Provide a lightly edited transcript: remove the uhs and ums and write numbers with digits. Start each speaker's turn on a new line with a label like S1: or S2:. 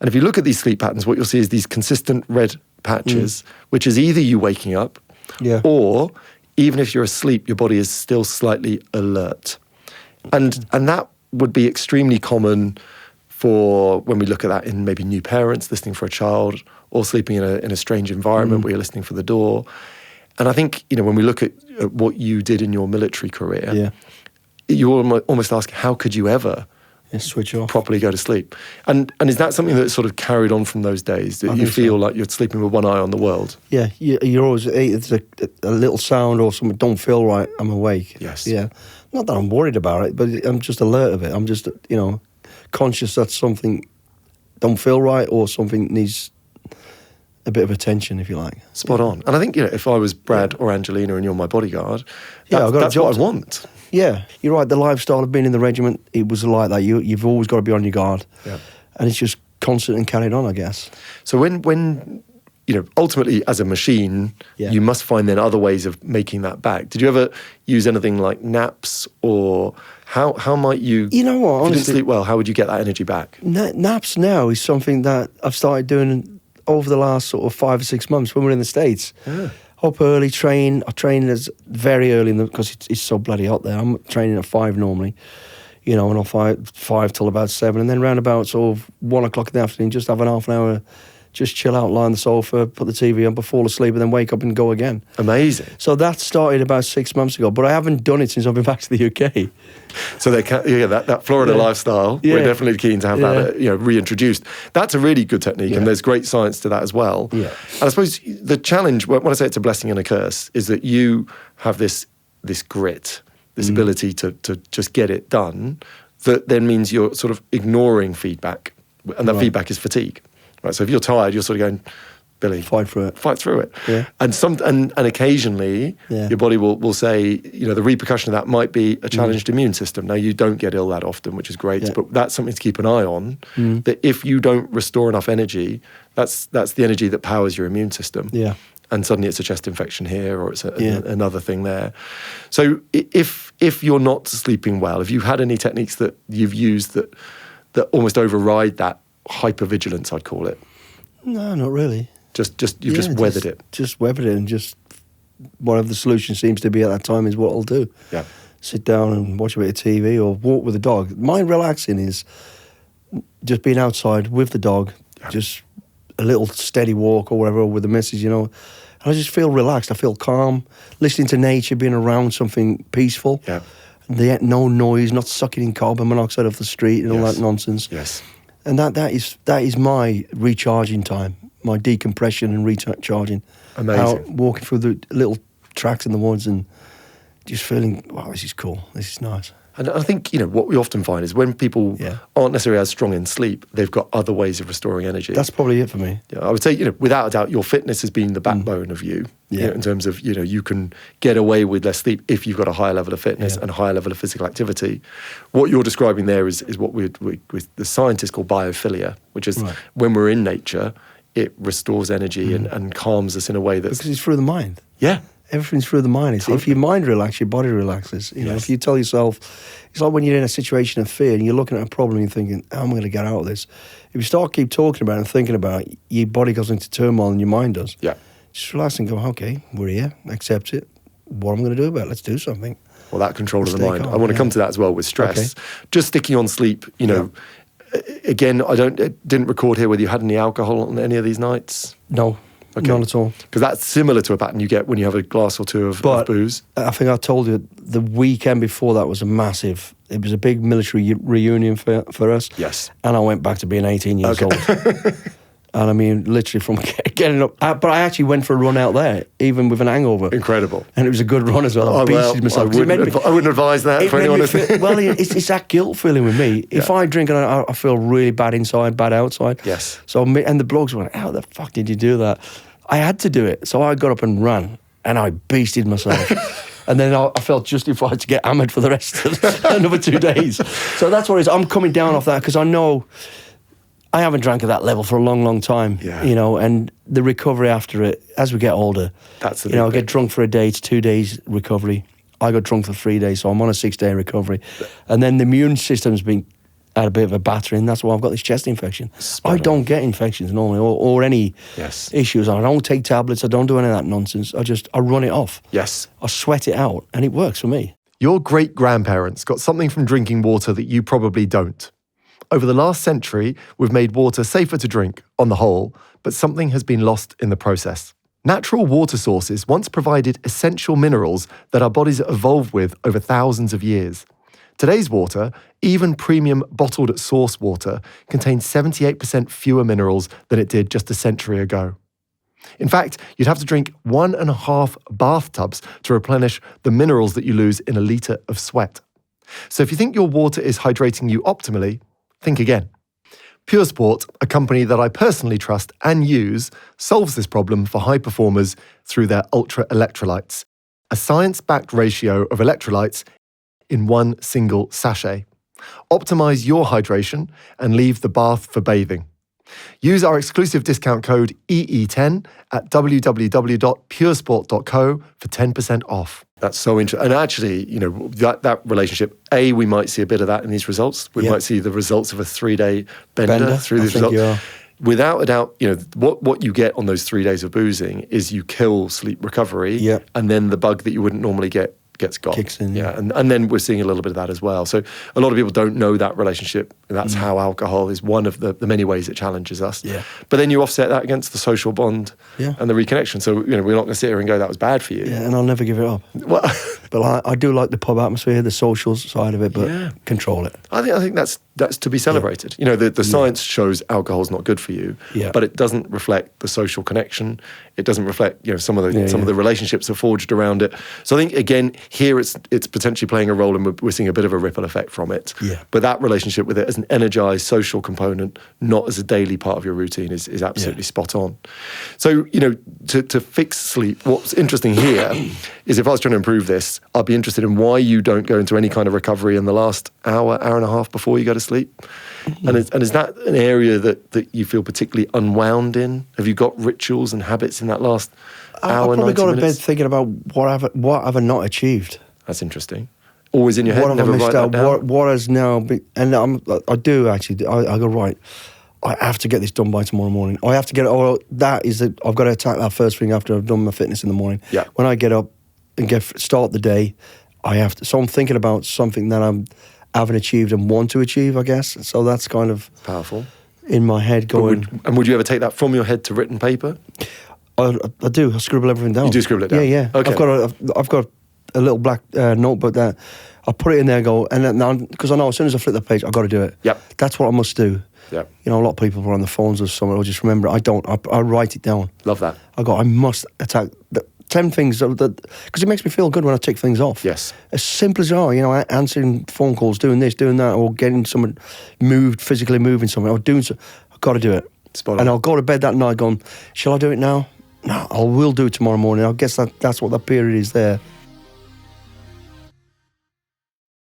S1: And if you look at these sleep patterns, what you'll see is these consistent red patches, which is either you waking up or even if you're asleep, your body is still slightly alert. And that would be extremely common for when we look at that in maybe new parents listening for a child or sleeping in a strange environment where you're listening for the door. And I think, when we look at what you did in your military career, you almost ask, how could you ever
S2: switch off,
S1: properly go to sleep? And is that something that sort of carried on from those days, that you feel like you're sleeping with one eye on the world?
S2: Yeah, you're always, it's a little sound or something don't feel right, I'm awake.
S1: Yes.
S2: Yeah. Not that I'm worried about it, but I'm just alert of it. I'm just, conscious that something don't feel right or something needs a bit of attention, if you like.
S1: Spot on. And I think, if I was Brad or Angelina and you're my bodyguard,
S2: I've got
S1: that's what I want.
S2: Yeah, you're right. The lifestyle of being in the regiment, it was like that. You've always got to be on your guard.
S1: Yeah.
S2: And it's just constant and carried on, I guess.
S1: So when ultimately as a machine, you must find then other ways of making that back. Did you ever use anything like naps, or how might you...
S2: You know what, honestly...
S1: If you didn't sleep well, how would you get that energy back?
S2: Naps now is something that I've started doing over the last sort of 5 or 6 months when we're in the States.
S1: Yeah.
S2: Up early, train. I train as very early because it's so bloody hot there. I'm training at 5 normally, and I'll five till about 7, and then round about sort of 1 o'clock in the afternoon, just have an half an hour, just chill out, lie on the sofa, put the TV on, fall asleep, and then wake up and go again.
S1: Amazing.
S2: So that started about 6 months ago, but I haven't done it since I've been back to the UK.
S1: So that Florida lifestyle, we're definitely keen to have that reintroduced. That's a really good technique, and there's great science to that as well.
S2: Yeah.
S1: And I suppose the challenge, when I say it's a blessing and a curse, is that you have this grit, this ability to just get it done, that then means you're sort of ignoring feedback, and that feedback is fatigue. Right? So if you're tired, you're sort of going, Billy,
S2: fight through it. Yeah.
S1: And occasionally your body will say, the repercussion of that might be a challenged immune system. Now, you don't get ill that often, which is great, but that's something to keep an eye on, that if you don't restore enough energy, that's the energy that powers your immune system.
S2: Yeah.
S1: And suddenly it's a chest infection here, or it's another thing there. So if you're not sleeping well, have you had any techniques that you've used that almost override that hypervigilance, I'd call it?
S2: No, not really.
S1: You've just weathered it.
S2: Just weathered it, and just whatever the solution seems to be at that time is what I'll do.
S1: Yeah.
S2: Sit down and watch a bit of TV or walk with the dog. My relaxing is just being outside with the dog, just a little steady walk or whatever with the missus, And I just feel relaxed. I feel calm. Listening to nature, being around something peaceful.
S1: Yeah.
S2: No noise, not sucking in carbon monoxide off the street and all that nonsense.
S1: Yes.
S2: And that is my recharging time, my decompression and recharging.
S1: Amazing.
S2: Out walking through the little tracks in the woods and just feeling, wow, this is cool, this is nice.
S1: And I think, what we often find is when people aren't necessarily as strong in sleep, they've got other ways of restoring energy.
S2: That's probably it for me.
S1: Yeah, I would say, without a doubt, your fitness has been the backbone of you.
S2: Yeah.
S1: In terms of, you can get away with less sleep if you've got a higher level of fitness and a higher level of physical activity. What you're describing there is what the scientists call biophilia, which is when we're in nature, it restores energy and calms us in a way that's...
S2: Because it's through the mind.
S1: Yeah.
S2: Everything's through the mind.
S1: Totally.
S2: If your mind relaxes, your body relaxes. If you tell yourself, it's like when you're in a situation of fear and you're looking at a problem and you're thinking, how am I going to get out of this? If you keep talking about it and thinking about it, your body goes into turmoil and your mind does.
S1: Yeah.
S2: Just relax and go, okay, we're here, accept it. What am I going to do about it? Let's do something.
S1: Well, that control of the mind.
S2: Calm,
S1: I want to come to that as well with stress.
S2: Okay.
S1: Just sticking on sleep, again, I didn't record here whether you had any alcohol on any of these nights.
S2: No. Okay. None at all.
S1: Because that's similar to a pattern you get when you have a glass or two of booze.
S2: I think I told you the weekend before that was it was a big military reunion for us.
S1: Yes.
S2: And I went back to being 18 years old. And I mean, literally from getting up. But I actually went for a run out there, even with an hangover.
S1: Incredible.
S2: And it was a good run as well. I beasted myself.
S1: I wouldn't advise that for anyone.
S2: Well, it's that guilt feeling with me. Yeah. If I drink and I feel really bad inside, bad outside.
S1: Yes.
S2: So and the blokes went, how the fuck did you do that? I had to do it. So I got up and ran, and I beasted myself. And then I felt justified to get hammered for the rest of another 2 days. So that's what it is. I'm coming down off that because I know I haven't drank at that level for a long, long time.
S1: Yeah.
S2: And the recovery after it, as we get older,
S1: that's the
S2: I get drunk for a day, it's 2 days recovery. I got drunk for 3 days, so I'm on a 6-day recovery. And then the immune system's been had a bit of a battering. That's why I've got this chest infection. I don't get infections normally or any issues. I don't take tablets. I don't do any of that nonsense. I run it off.
S1: Yes.
S2: I sweat it out, and it works for me.
S1: Your great-grandparents got something from drinking water that you probably don't. Over the last century, we've made water safer to drink, on the whole, but something has been lost in the process. Natural water sources once provided essential minerals that our bodies evolved with over thousands of years. Today's water, even premium bottled at source water, contains 78% fewer minerals than it did just a century ago. In fact, you'd have to drink 1.5 bathtubs to replenish the minerals that you lose in a litre of sweat. So if you think your water is hydrating you optimally, think again. Pure Sport, a company that I personally trust and use, solves this problem for high performers through their ultra electrolytes, a science-backed ratio of electrolytes in one single sachet. Optimize your hydration and leave the bath for bathing. Use our exclusive discount code EE10 at www.puresport.co for 10% off. That's so interesting. And actually, that relationship, we might see a bit of that in these results. We might see the results of a 3-day bender through these results. Without a doubt, what you get on those 3 days of boozing is you kill sleep recovery, and then the bug that you wouldn't normally get gets got.
S2: Kicks in.
S1: And then we're seeing a little bit of that as well. So a lot of people don't know that relationship. That's how alcohol is one of the many ways it challenges us.
S2: Yeah.
S1: But then you offset that against the social bond and the reconnection. So, we're not going to sit here and go, that was bad for you.
S2: Yeah, and I'll never give it up.
S1: Well,
S2: but I do like the pub atmosphere, the social side of it, but control it.
S1: I think that's to be celebrated. The science shows alcohol's not good for you, but it doesn't reflect the social connection. It doesn't reflect, some of the relationships are forged around it. So I think, again, here it's potentially playing a role, and we're seeing a bit of a ripple effect from it.
S2: Yeah.
S1: But that relationship with it as an energized social component, not as a daily part of your routine, is absolutely spot on. So, to fix sleep, what's interesting here is if I was trying to improve this, I'd be interested in why you don't go into any kind of recovery in the last hour and a half before you go to sleep. And is that an area that you feel particularly unwound in? Have you got rituals and habits in that last hour,
S2: I've probably
S1: 90
S2: got to
S1: minutes?
S2: bed thinking about what have I not achieved.
S1: That's interesting. Always in your head,
S2: what
S1: never
S2: have I
S1: write
S2: missed
S1: that
S2: out?
S1: down?
S2: What has now been, and I do actually. I go, right, I have to get this done by tomorrow morning. I have to get it. I've got to attack that first thing after I've done my fitness in the morning.
S1: Yeah.
S2: When I get up and start the day, I have to. So I'm thinking about something that I haven't achieved and want to achieve, I guess. So that's kind of
S1: powerful
S2: in my head going.
S1: Would you ever take that from your head to written paper?
S2: I do. I scribble everything down.
S1: You do scribble it down?
S2: Yeah.
S1: Okay.
S2: I've got a little black notebook that I put it in there. Because I know as soon as I flip the page, I've got to do it.
S1: Yep.
S2: That's what I must do.
S1: Yep.
S2: A lot of people are on the phones or something. I'll just remember. I don't. I write it down.
S1: Love that.
S2: I must attack 10 things because it makes me feel good when I tick things off.
S1: Yes.
S2: As simple as answering phone calls, doing this, doing that, or getting someone physically moving something, or doing so. I've got to do it.
S1: Spot on.
S2: And I'll go to bed that night going, shall I do it now? No, I will do it tomorrow morning. I guess that's what that period is there.